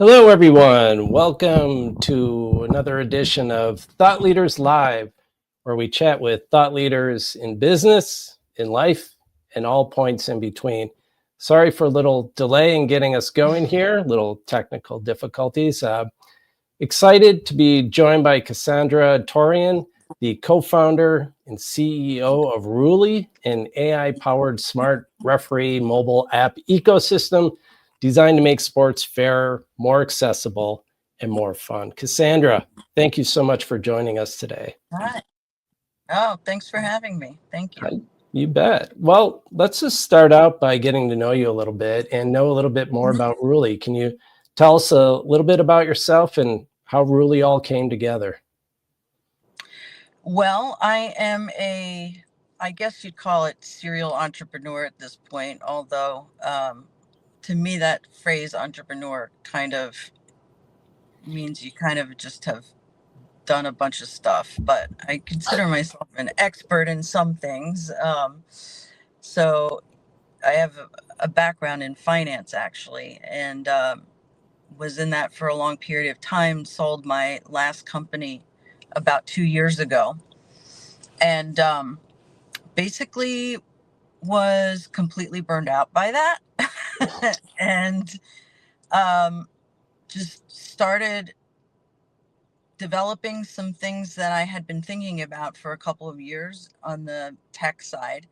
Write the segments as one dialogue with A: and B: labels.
A: Hello, everyone. Welcome to another edition of Thought Leaders Live, where we chat with thought leaders in business, in life, and all points in between. Sorry for a little delay in getting us going here, little technical difficulties. Excited to be joined by Cassandra Toroian, the co-founder and CEO of Ruley, an AI-powered smart referee mobile app ecosystem designed to make sports fairer, more accessible, and more fun. Cassandra, thank you so much for joining us today.
B: Hi. Oh, thanks for having me. Thank you.
A: You bet. Well, let's just start out by getting to know you a little bit and know a little bit more about Ruley. Can you tell us a little bit about yourself and how Ruley all came together?
B: Well, I guess you'd call it serial entrepreneur at this point, although to me that phrase entrepreneur kind of means you kind of just have done a bunch of stuff, but I consider myself an expert in some things. So I have a background in finance actually, and was in that for a long period of time, sold my last company about 2 years ago. And basically was completely burned out by that. And um, just started developing some things that I had been thinking about for a couple of years on the tech side,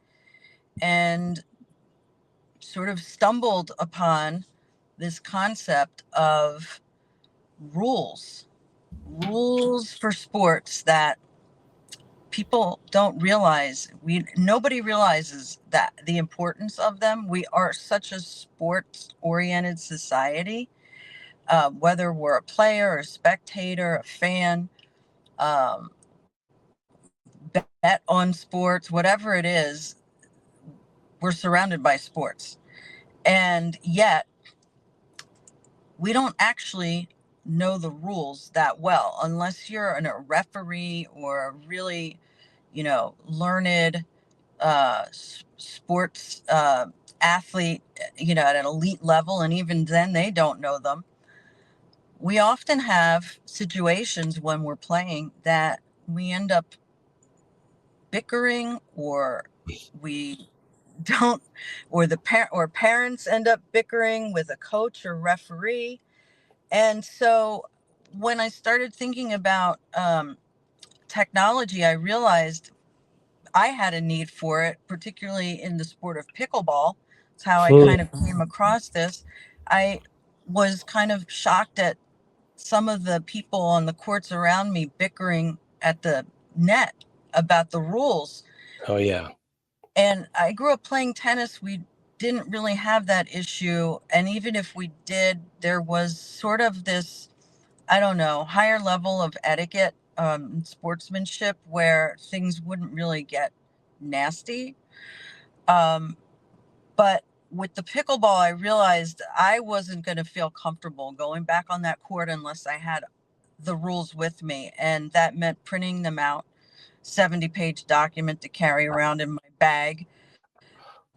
B: and sort of stumbled upon this concept of rules rules for sports that people don't realize. Nobody realizes that the importance of them. We are such a sports oriented society, whether we're a player, a spectator, a fan, um, bet on sports, whatever it is, we're surrounded by sports. And yet we don't actually know the rules that well unless you're a referee or a really, learned sports athlete, at an elite level, and even then they don't know them. We often have situations when we're playing that we end up bickering, or we don't, or or parents end up bickering with a coach or referee. And so when I started thinking about technology, I realized I had a need for it, particularly in the sport of pickleball. It's how I kind of came across this. I was kind of shocked at some of the people on the courts around me bickering at the net about the rules.
A: Oh, yeah.
B: And I grew up playing tennis. We didn't really have that issue. And even if we did, there was sort of this, I don't know, higher level of etiquette, sportsmanship, where things wouldn't really get nasty. Um, but with the pickleball, I realized I wasn't going to feel comfortable going back on that court unless I had the rules with me. And that meant printing them out, 70-page document to carry around in my bag,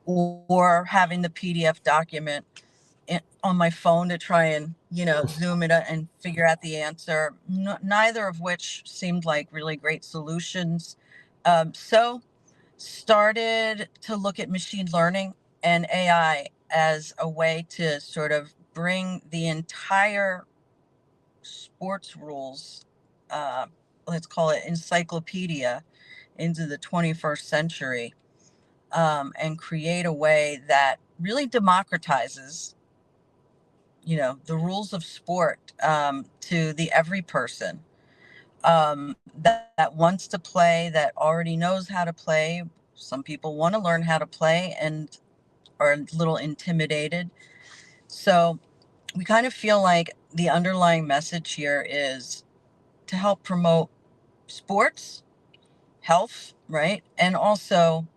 B: or having the PDF document on my phone to try and, zoom it and figure out the answer. Neither of which seemed like really great solutions. So started to look at machine learning and AI as a way to sort of bring the entire sports rules, uh, let's call it encyclopedia, into the 21st century, and create a way that really democratizes, the rules of sport, to the every person, that wants to play, that already knows how to play. Some people want to learn how to play and are a little intimidated. So we kind of feel like the underlying message here is to help promote sports, health, right? And also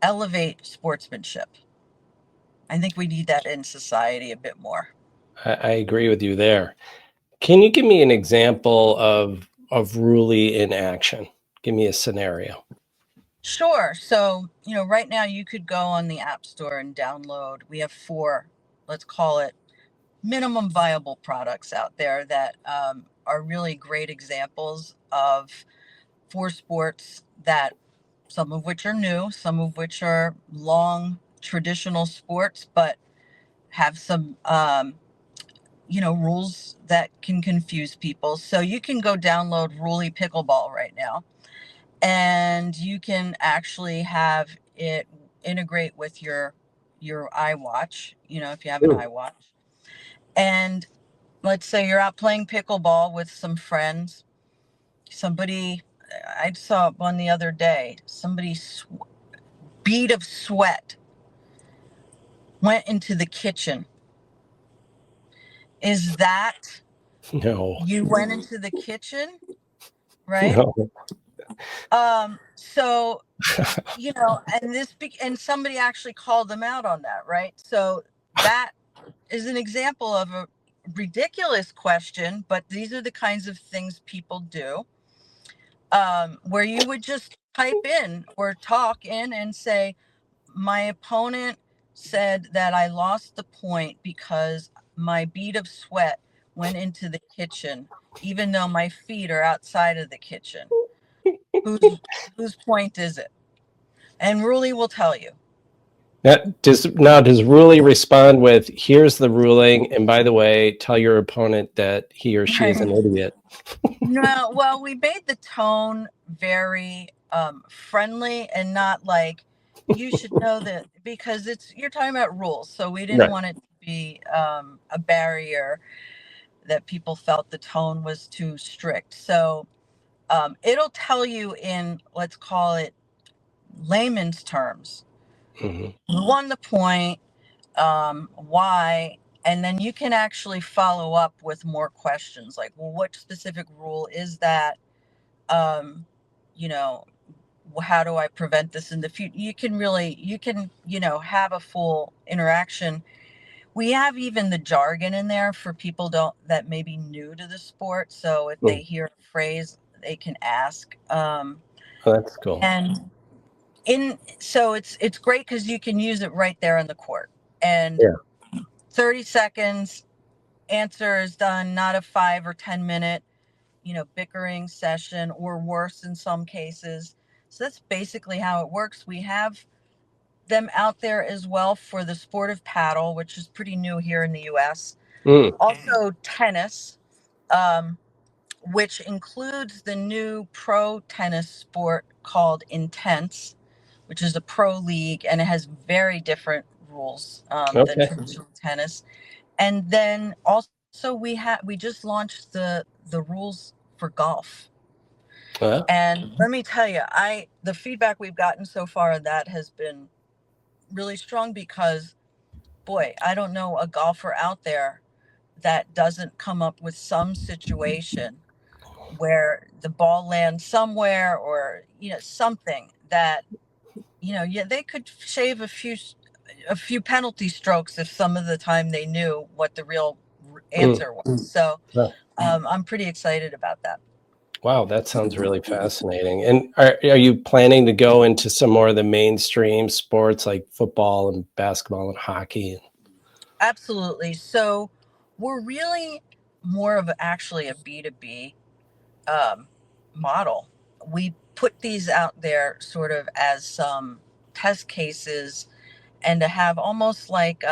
B: elevate sportsmanship. I think we need that in society a bit more.
A: I agree with you there. Can you give me an example of Ruley in action? Give me a scenario.
B: Sure. So, right now you could go on the App Store and download. We have four, let's call it minimum viable products out there that are really great examples of for sports that some of which are new, some of which are long traditional sports, but have some rules that can confuse people. So you can go download Ruley Pickleball right now, and you can actually have it integrate with your iWatch, if you have an
A: Hmm.
B: iWatch. And let's say you're out playing pickleball with some friends. Somebody, I saw one the other day, bead of sweat went into the kitchen. Is that
A: No,
B: you went into the kitchen, right?
A: no.
B: So, and somebody actually called them out on that, right? So that is an example of a ridiculous question, but these are the kinds of things people do, where you would just type in or talk in and say, my opponent said that I lost the point because my bead of sweat went into the kitchen, even though my feet are outside of the kitchen. Whose whose point is it? And Ruley will tell you.
A: Does Ruley respond with, "Here's the ruling, and by the way, tell your opponent that he or she is
B: Right.
A: an idiot"?
B: No, well, we made the tone very friendly and not like you should know that, because you're talking about rules. So we didn't
A: Right.
B: want it to be a barrier that people felt the tone was too strict. So it'll tell you in, let's call it, layman's terms.
A: Hmm.
B: You won the point, why, and then you can actually follow up with more questions like, well, what specific rule is that? Um, you know, how do I prevent this in the future? You can have a full interaction. We have even the jargon in there for people don't that may be new to the sport. So if they
A: Mm.
B: hear a phrase, they can ask.
A: Oh, that's cool.
B: And in so it's great because you can use it right there in the court. And
A: Yeah.
B: 30 seconds, answer is done, not a 5 or 10 minute, bickering session, or worse in some cases. So that's basically how it works. We have them out there as well for the sport of paddle, which is pretty new here in the US.
A: Mm.
B: Also, tennis, um, which includes the new pro tennis sport called Intense, which is a pro league, and it has very different rules than
A: Okay.
B: traditional tennis. And then also we just launched the rules for golf.
A: Well,
B: And let me tell you, I the feedback we've gotten so far on that has been really strong because, boy, I don't know a golfer out there that doesn't come up with some situation where the ball lands somewhere, or something that yeah, they could shave a few penalty strokes if some of the time they knew what the real
A: mm.
B: answer was. So
A: Well,
B: I'm pretty excited about that.
A: wow, that sounds really fascinating. And are you planning to go into some more of the mainstream sports like football and basketball and hockey?
B: Absolutely. So we're really more of actually a B2B um, model. We put these out there sort of as some test cases, and to have almost like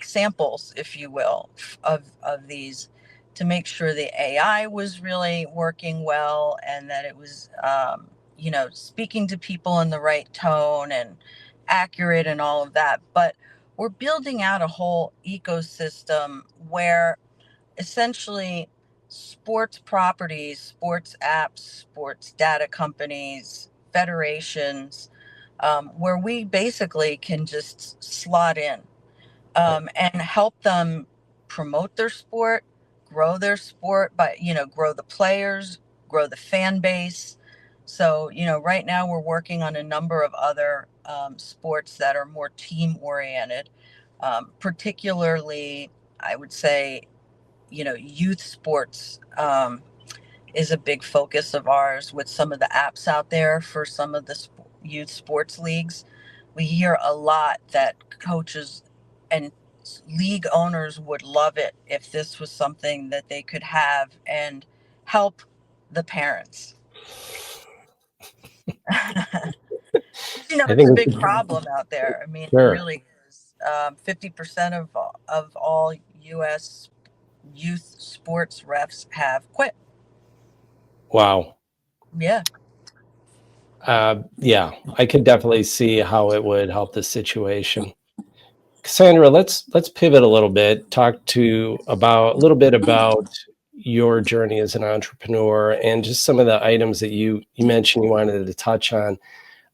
B: samples, if you will, of these, to make sure the AI was really working well, and that it was speaking to people in the right tone and accurate and all of that. But we're building out a whole ecosystem where essentially sports properties, sports apps, sports data companies, federations, where we basically can just slot in
A: Right.
B: and help them promote their sport, grow their sport, but grow the players, grow the fan base. So right now we're working on a number of other sports that are more team oriented, particularly I would say youth sports is a big focus of ours with some of the apps out there for some of the youth sports leagues. We hear a lot that coaches and league owners would love it if this was something that they could have and help the parents.
A: I
B: It's a
A: think
B: big problem out there. I mean, it
A: sure.
B: really is. 50% of all U.S. youth sports refs have quit.
A: Wow.
B: Yeah.
A: Yeah, I could definitely see how it would help the situation. Cassandra, let's pivot a little bit, talk to about a little bit about your journey as an entrepreneur and just some of the items that you mentioned you wanted to touch on.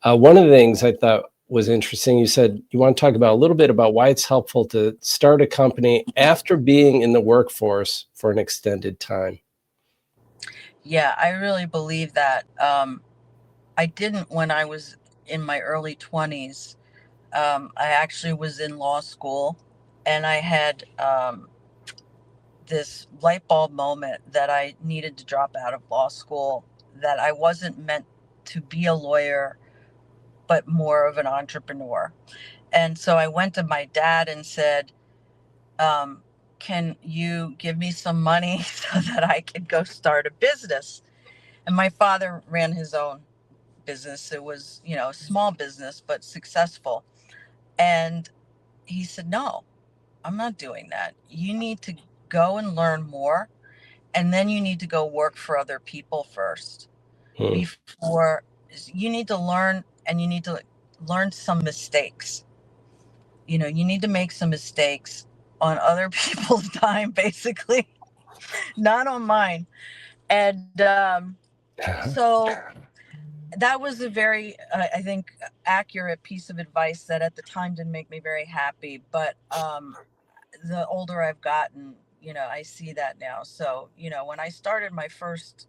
A: One of the things I thought was interesting, you said you want to talk about a little bit about why it's helpful to start a company after being in the workforce for an extended time.
B: Yeah, I really believe that. I didn't when I was in my early 20s. I actually was in law school and I had this light bulb moment that I needed to drop out of law school, that I wasn't meant to be a lawyer, but more of an entrepreneur. And so I went to my dad and said, um, can you give me some money so that I could go start a business? And my father ran his own business. It was, a small business, but successful. And he said, no, I'm not doing that. You need to go and learn more. And then you need to go work for other people first
A: Hmm.
B: before you need to learn, and you need to learn some mistakes. You need to make some mistakes on other people's time, basically, not on mine. And so that was a very, I think, accurate piece of advice that at the time didn't make me very happy. But the older I've gotten, I see that now. So, when I started my first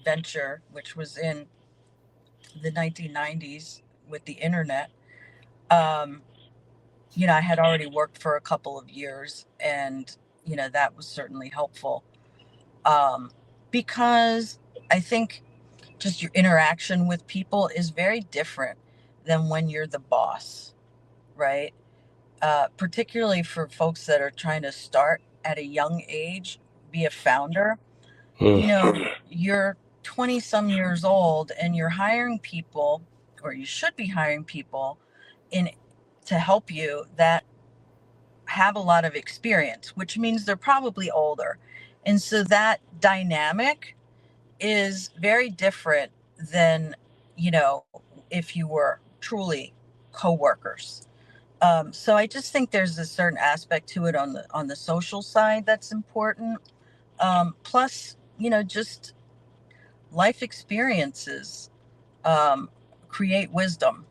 B: venture, which was in the 1990s with the internet, um, I had already worked for a couple of years, and, that was certainly helpful, um, because I think just your interaction with people is very different than when you're the boss, right? Particularly for folks that are trying to start at a young age, be a founder.
A: Hmm.
B: You're 20 some years old and you're hiring people, or you should be hiring people in to help you that have a lot of experience, which means they're probably older. And so that dynamic is very different than, you know, if you were truly coworkers. So I just think there's a certain aspect to it on the social side that's important. Plus, just life experiences um, create wisdom,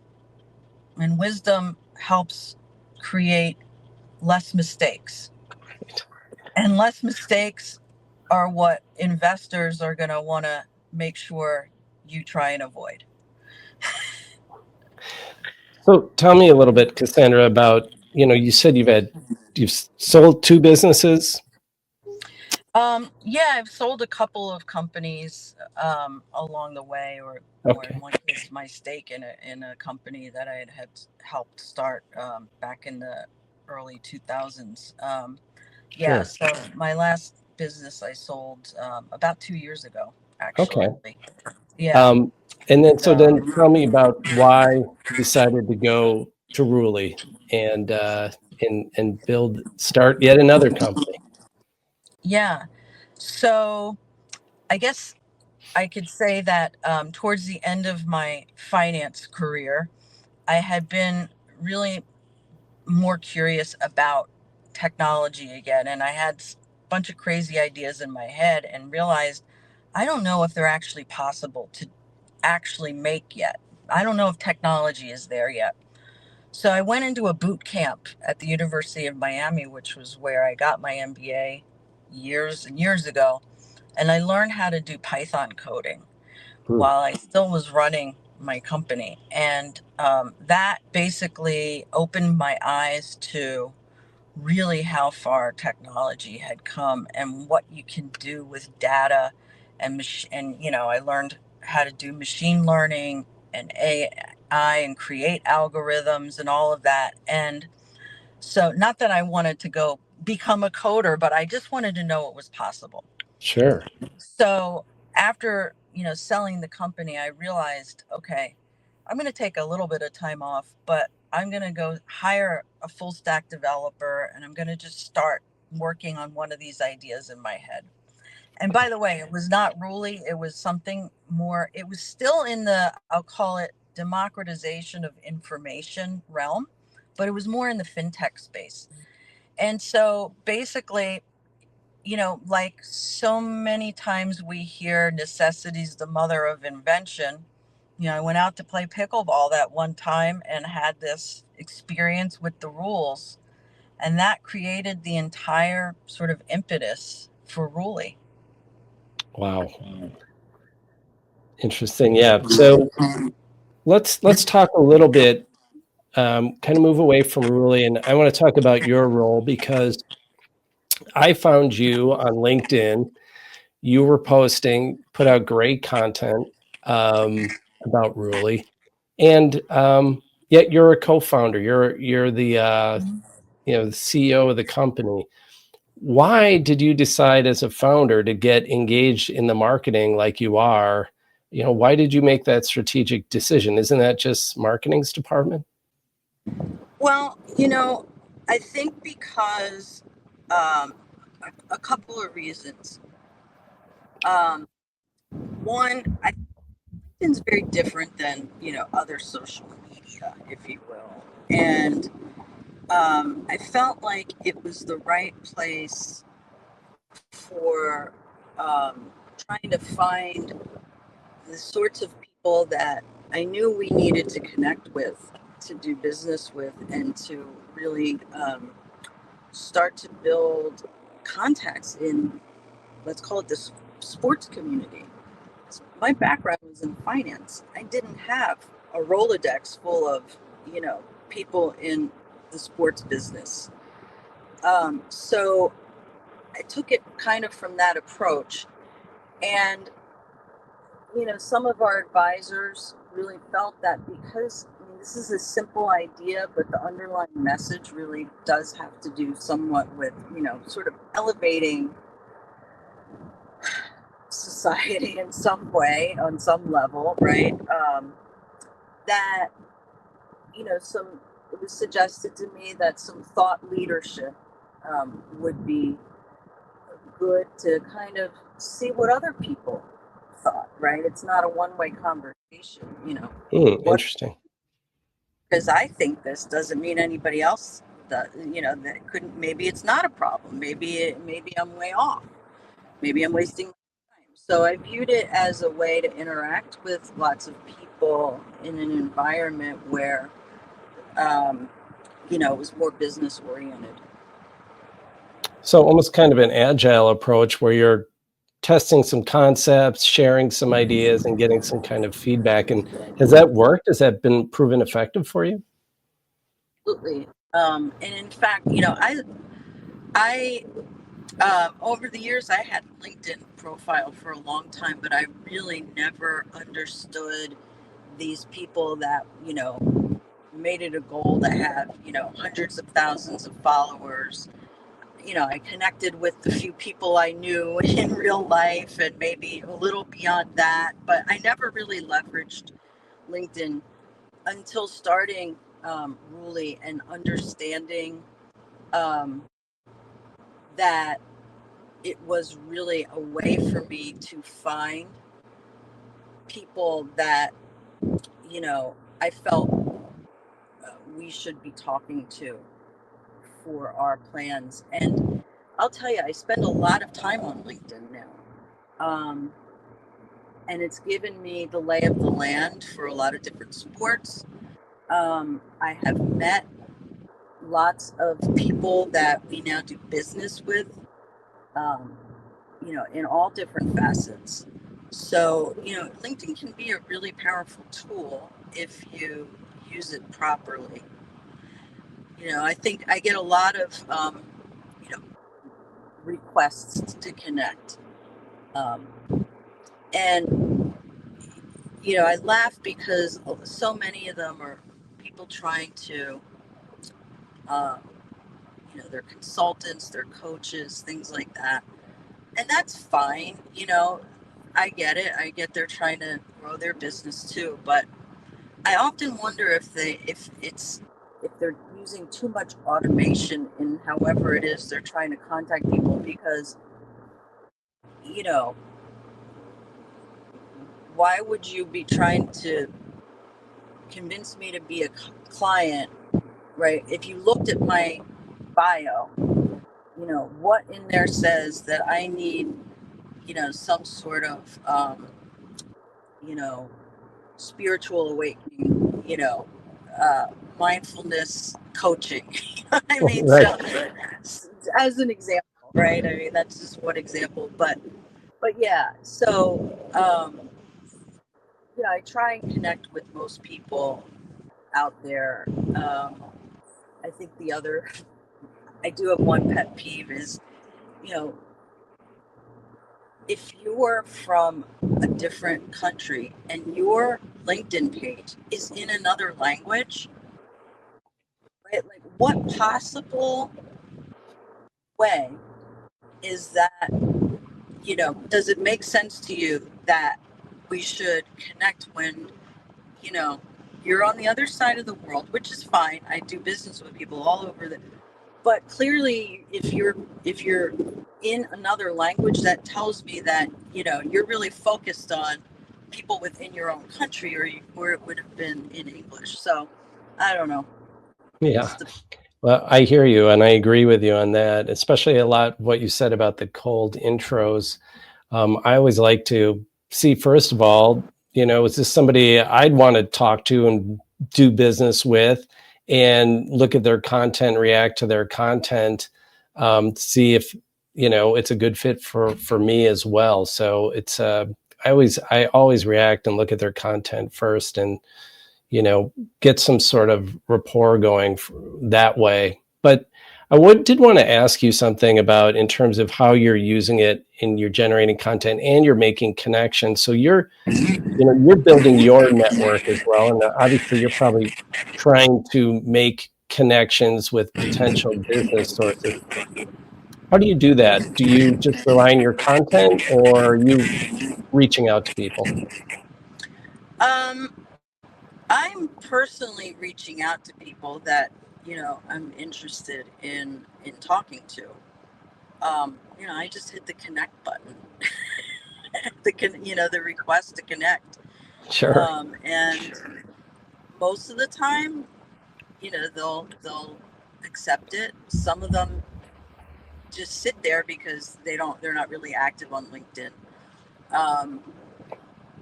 B: and wisdom helps create less mistakes. And less mistakes are what investors are going to want to make sure you try and avoid.
A: So tell me a little bit, Cassandra, about, you said you've sold two businesses.
B: Yeah, I've sold a couple of companies along the way, or in
A: Okay,
B: one case, my stake in a company that I had helped start back in the early 2000s. Yeah,
A: sure.
B: so my last business I sold about 2 years ago, actually.
A: Okay.
B: Yeah.
A: Um, and then, so
B: So
A: then tell me about why you decided to go to Ruley and, start yet another company.
B: yeah, so I guess I could say that towards the end of my finance career, I had been really more curious about technology again. And I had a bunch of crazy ideas in my head and realized I don't know if they're actually possible to actually make yet. I don't know if technology is there yet. So I went into a boot camp at the University of Miami, which was where I got my MBA years and years ago. And I learned how to do Python coding
A: Hmm.
B: while I still was running my company. And that basically opened my eyes to really how far technology had come and what you can do with data and I learned how to do machine learning and AI and create algorithms and all of that. And So not that I wanted to go become a coder, but I just wanted to know what was possible.
A: Sure.
B: So after, selling the company, I realized, okay, I'm going to take a little bit of time off, but I'm going to go hire a full stack developer and I'm going to just start working on one of these ideas in my head. And by the way, it was not Ruley, it was something more, it was still in the, I'll call it democratization of information realm, but it was more in the fintech space. And so basically, like so many times we hear necessity's the mother of invention. I went out to play pickleball that one time and had this experience with the rules, and that created the entire sort of impetus for Ruley.
A: Wow. Interesting. Yeah. So let's talk a little bit, kind of move away from Ruley, and I want to talk about your role because I found you on LinkedIn. You were put out great content about Ruley, and yet you're a co-founder. You're the the CEO of the company. Why did you decide as a founder to get engaged in the marketing like you are? Why did you make that strategic decision? Isn't that just marketing's department?
B: Well, I think because a couple of reasons. One, I think it's very different than other social media, if you will, and I felt like it was the right place for trying to find the sorts of people that I knew we needed to connect with, to do business with, and to really start to build contacts in, let's call it, the sports community. My background was in finance. I didn't have a Rolodex full of, people in the sports business. So I took it kind of from that approach. And, some of our advisors really felt that because this is a simple idea, but the underlying message really does have to do somewhat with, sort of elevating society in some way, on some level, right? That, it was suggested to me that some thought leadership would be good to kind of see what other people thought, right? It's not a one-way conversation, what,
A: Interesting.
B: because I think this doesn't mean anybody else that couldn't. Maybe it's not a problem. Maybe I'm way off. Maybe I'm wasting my time. So I viewed it as a way to interact with lots of people in an environment where it was more business oriented.
A: So almost kind of an agile approach where you're testing some concepts, sharing some ideas, and getting some kind of feedback. And has that worked? Has that been proven effective for you?
B: Absolutely. And in fact, I over the years, I had a LinkedIn profile for a long time, but I really never understood these people that, made it a goal to have, hundreds of thousands of followers. I connected with the few people I knew in real life and maybe a little beyond that, but I never really leveraged LinkedIn until starting Ruley and understanding um, that it was really a way for me to find people that, I felt we should be talking to for our plans. And I'll tell you, I spend a lot of time on LinkedIn now. And it's given me the lay of the land for a lot of different sports. I have met lots of people that we now do business with, in all different facets. So, LinkedIn can be a really powerful tool if you use it properly. I think I get a lot of, you know, requests to connect. Um, and, I laugh because so many of them are people trying to uh, they're consultants, they're coaches, things like that. And that's fine. I get it. I get they're trying to grow their business too, but I often wonder if they're using too much automation in however it is they're trying to contact people, because you know why would you be trying to convince me to be a client, right? If you looked at my bio, what in there says that I need some sort of you know spiritual awakening, mindfulness coaching. I mean,
A: Right.
B: so as an example, right? I mean, that's just one example, but yeah. So, I try and connect with most people out there. I think I do have one pet peeve is, you know, if you're from a different country and your LinkedIn page is in another language, right? Like, what possible way is that, does it make sense to you that we should connect when, you know, you're on the other side of the world, which is fine. I do business with people all over but clearly if you're in another language, that tells me that, you're really focused on people within your own country, or it would have been in English. So I don't know.
A: Yeah. Well, I hear you, and I agree with you on that, especially a lot what you said about the cold intros. I always like to see, first of all, is this somebody I'd want to talk to and do business with, and look at their content, react to their content, see if, it's a good fit for me as well. So it's, I always react and look at their content first, and get some sort of rapport going that way. But I did want to ask you something about, in terms of how you're using it in your generating content and you're making connections. So you're building your network as well. And obviously you're probably trying to make connections with potential business sources. How do you do that? Do you just rely on your content, or are you reaching out to people?
B: Um, I'm personally reaching out to people that I'm interested in talking to. I just hit the connect button, the request to connect.
A: Sure.
B: And most of the time, they'll accept it. Some of them just sit there because they're not really active on LinkedIn.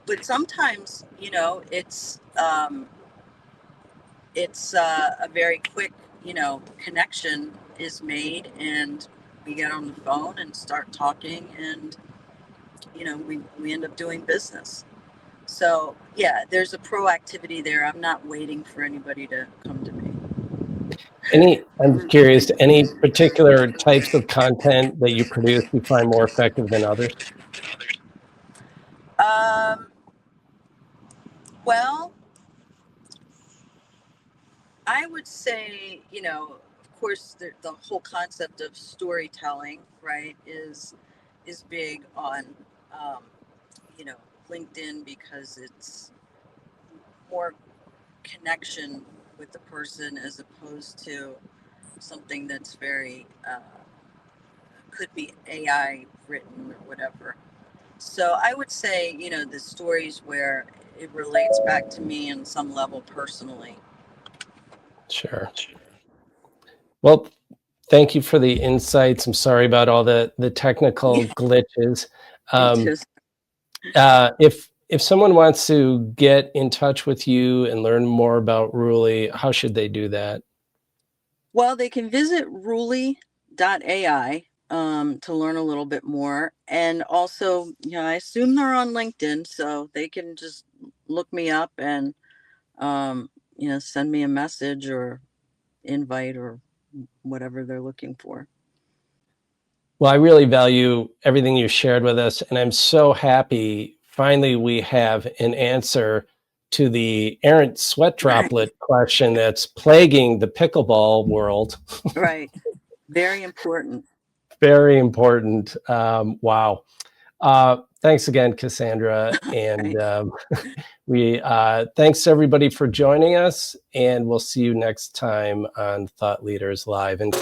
B: But sometimes, it's a very quick, connection is made, and we get on the phone and start talking, and we end up doing business. So yeah, there's a proactivity there. I'm not waiting for anybody to come to me.
A: I'm curious, any particular types of content that you produce you find more effective than others?
B: Well, I would say, of course, the whole concept of storytelling, right, is big on, um, you know, LinkedIn, because it's more connection with the person, as opposed to something that's very could be AI written or whatever. So I would say, the stories where it relates back to me on some level personally.
A: Sure. Well, thank you for the insights. I'm sorry about all the technical glitches.
B: Just
A: If someone wants to get in touch with you and learn more about Ruley, how should they do that?
B: Well, they can visit Ruley.ai to learn a little bit more. And also, I assume they're on LinkedIn, so they can just look me up and, send me a message or invite or whatever they're looking for.
A: Well, I really value everything you shared with us, and I'm so happy finally we have an answer to the errant sweat droplet question that's plaguing the pickleball world.
B: Right. Very important.
A: Very important. Wow. Thanks again, Cassandra. And thanks everybody for joining us, and we'll see you next time on Thought Leaders Live. And